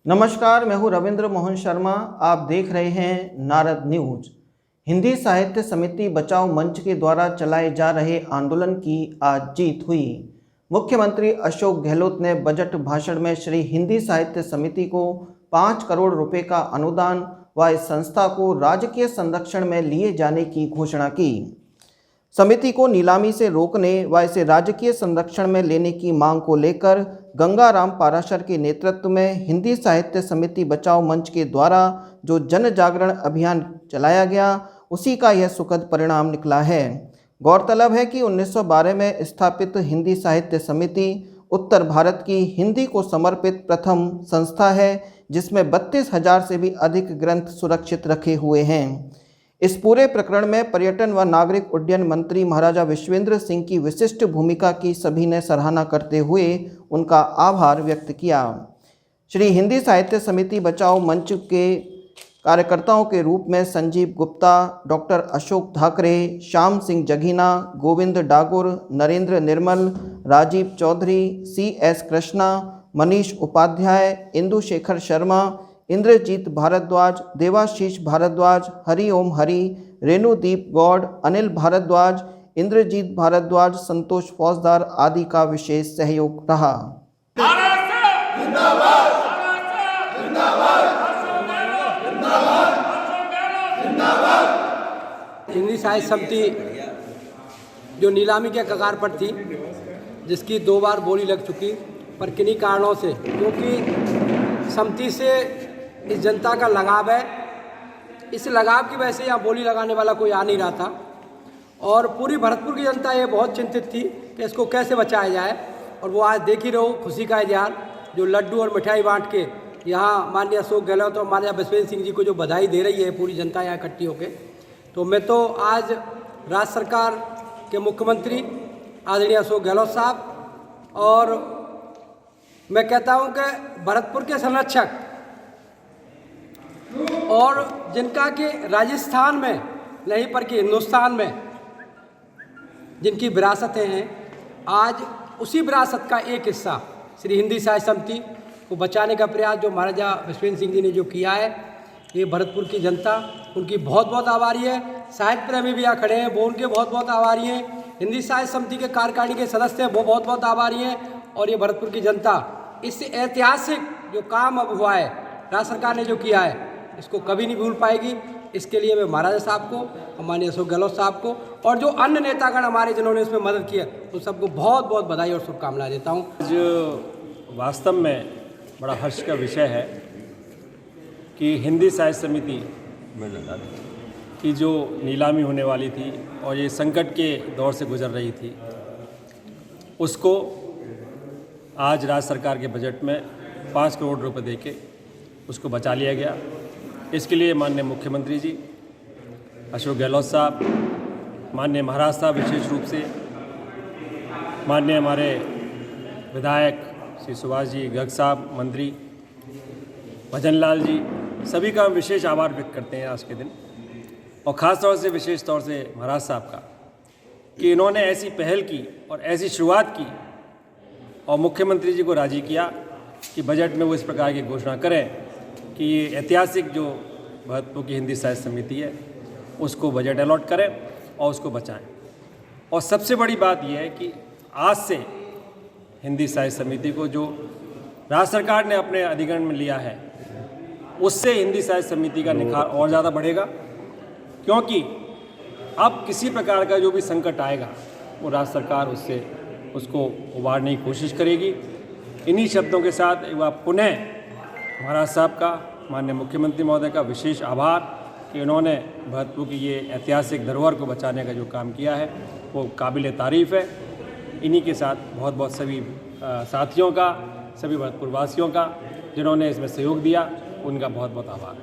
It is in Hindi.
नमस्कार, मैं हूं रविंद्र मोहन शर्मा। आप देख रहे हैं नारद न्यूज। हिंदी साहित्य समिति बचाओ मंच के द्वारा चलाए जा रहे आंदोलन की आज जीत हुई। मुख्यमंत्री अशोक गहलोत ने बजट भाषण में श्री हिंदी साहित्य समिति को 5 करोड़ रुपए का अनुदान व इस संस्था को राजकीय संरक्षण में लिए जाने की घोषणा की। समिति को नीलामी से रोकने व इसे राजकीय संरक्षण में लेने की मांग को लेकर गंगाराम पाराशर के नेतृत्व में हिंदी साहित्य समिति बचाओ मंच के द्वारा जो जन जागरण अभियान चलाया गया, उसी का यह सुखद परिणाम निकला है। गौरतलब है कि 1912 में स्थापित हिंदी साहित्य समिति उत्तर भारत की हिंदी को समर्पित प्रथम संस्था है, जिसमें 32,000 से भी अधिक ग्रंथ सुरक्षित रखे हुए हैं। इस पूरे प्रकरण में पर्यटन व नागरिक उड्डयन मंत्री महाराजा विश्वेंद्र सिंह की विशिष्ट भूमिका की सभी ने सराहना करते हुए उनका आभार व्यक्त किया। श्री हिंदी साहित्य समिति बचाओ मंच के कार्यकर्ताओं के रूप में संजीव गुप्ता, डॉक्टर अशोक धाकरे, श्याम सिंह जगीना, गोविंद डागुर, नरेंद्र निर्मल, राजीव चौधरी, CS कृष्णा, मनीष उपाध्याय, इंदु शेखर शर्मा, इंद्रजीत भारद्वाज, देवाशीष भारद्वाज, हरिओम हरि, रेणुदीप गौड़, अनिल भारद्वाज, इंद्रजीत भारद्वाज, संतोष फौजदार आदि का विशेष सहयोग रहा। हिंदी साहित्य समिति जो नीलामी के कगार पर थी, जिसकी 2 बार बोली लग चुकी, पर किन्हीं कारणों से, क्योंकि समिति से इस जनता का लगाव है, इस लगाव की वजह से यहाँ बोली लगाने वाला कोई आ नहीं रहा था और पूरी भरतपुर की जनता ये बहुत चिंतित थी कि इसको कैसे बचाया जाए। और वो आज देख ही रहो खुशी का इजहार, जो लड्डू और मिठाई बांट के यहाँ माननीय अशोक गहलोत और माननीय विश्वेंद्र सिंह जी को जो बधाई दे रही है पूरी जनता यहाँ इकट्ठी होकर। तो मैं तो आज राज्य सरकार के मुख्यमंत्री आदरणीय अशोक गहलोत साहब और मैं कहता हूँ कि भरतपुर के संरक्षक और जिनका कि राजस्थान में नहीं पर कि हिंदुस्तान में जिनकी विरासतें हैं, आज उसी विरासत का एक हिस्सा श्री हिंदी साहित्य समिति को बचाने का प्रयास जो महाराजा विश्वेंद्र सिंह जी ने जो किया है, ये भरतपुर की जनता उनकी बहुत बहुत आभारी है। साहित्य प्रेमी भी यहाँ खड़े हैं, वो उनके बहुत बहुत आभारी हैं। हिंदी साहित्य समिति के कार्यकारिणी के सदस्य हैं, वो बहुत बहुत आभारी हैं। और ये भरतपुर की जनता इस ऐतिहासिक जो काम अब हुआ है, राज्य सरकार ने जो किया है, इसको कभी नहीं भूल पाएगी। इसके लिए मैं महाराजा साहब को, माननीय अशोक गहलोत साहब को और जो अन्य नेतागण हमारे जिन्होंने इसमें मदद की है, उन सबको बहुत बहुत बधाई और शुभकामनाएं देता हूँ। आज वास्तव में बड़ा हर्ष का विषय है कि हिंदी साहित्य समिति की जो नीलामी होने वाली थी और ये संकट के दौर से गुजर रही थी, उसको आज राज्य सरकार के बजट में 5 करोड़ रुपए देके उसको बचा लिया गया। इसके लिए माननीय मुख्यमंत्री जी अशोक गहलोत साहब, माननीय महाराज साहब विशेष रूप से, माननीय हमारे विधायक श्री सुभाष जी गर्ग साहब, मंत्री भजन लाल जी, सभी का हम विशेष आभार व्यक्त करते हैं आज के दिन। और ख़ास तौर से विशेष तौर से महाराज साहब का कि इन्होंने ऐसी पहल की और ऐसी शुरुआत की और मुख्यमंत्री जी को राजी किया कि बजट में वो इस प्रकार की घोषणा करें कि ये ऐतिहासिक जो भरतपुर की हिंदी साहित्य समिति है, उसको बजट अलॉट करें और उसको बचाएं। और सबसे बड़ी बात यह है कि आज से हिंदी साहित्य समिति को जो राज्य सरकार ने अपने अधिग्रहण में लिया है, उससे हिंदी साहित्य समिति का निखार और ज़्यादा बढ़ेगा, क्योंकि अब किसी प्रकार का जो भी संकट आएगा वो राज्य सरकार उसको उबारने की कोशिश करेगी। इन्हीं शब्दों के साथ एक बार पुनः महाराज साहब का, माननीय मुख्यमंत्री महोदय का विशेष आभार कि उन्होंने भरतपुर की ये ऐतिहासिक धरोहर को बचाने का जो काम किया है वो काबिल तारीफ़ है। इन्हीं के साथ बहुत बहुत सभी साथियों का, सभी भरतपुर वासियों का जिन्होंने इसमें सहयोग दिया, उनका बहुत बहुत आभार।